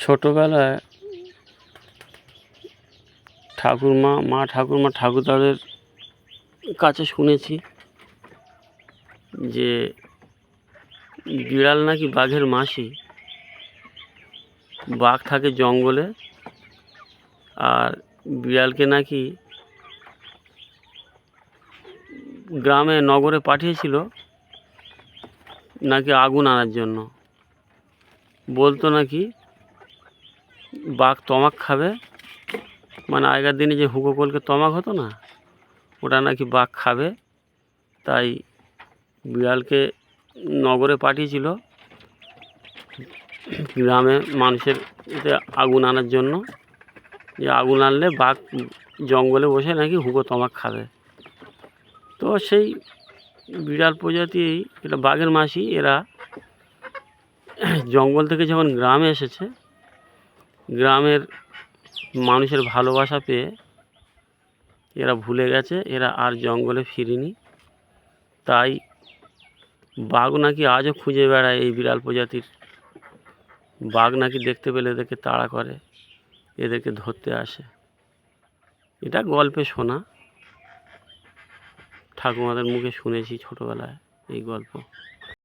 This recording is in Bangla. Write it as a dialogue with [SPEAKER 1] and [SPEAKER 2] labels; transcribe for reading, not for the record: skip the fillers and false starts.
[SPEAKER 1] ছোটোবেলায় মা ঠাকুরমা ঠাকুরদাদের কাছে শুনেছি যে বিড়াল নাকি বাঘের মাসি। বাঘ থাকে জঙ্গলে, আর বিড়ালকে নাকি গ্রামে নগরে পাঠিয়েছিল নাকি আগুন আনার জন্য। বলতো নাকি বাঘ তমাক খাবে, মানে আগেকার দিনে যে হুঁকো কলকে তমাক হতো না, ওটা নাকি বাঘ খাবে। তাই বিড়ালকে নগরে পাঠিয়েছিল গ্রামে মানুষের আগুন আনার জন্য, যে আগুন আনলে বাঘ জঙ্গলে বসে নাকি হুঁকো তমাক খাবে। তো সেই বিড়াল প্রজাতি, এটা বাঘের মাসি, এরা জঙ্গল থেকে যখন গ্রামে এসেছে, গ্রামের মানুষের ভালোবাসা পেয়ে এরা ভুলে গেছে, এরা আর জঙ্গলে ফিরেনি। তাই বাঘ নাকি আজও খুঁজে বেড়ায় এই বিড়াল প্রজাতির। বাঘ নাকি দেখতে পেলে এদেরকে তাড়া করে, এদেরকে ধরতে আসে। এটা গল্পে শোনা, ঠাকুমাদের মুখে শুনেছি ছোটোবেলায় এই গল্প।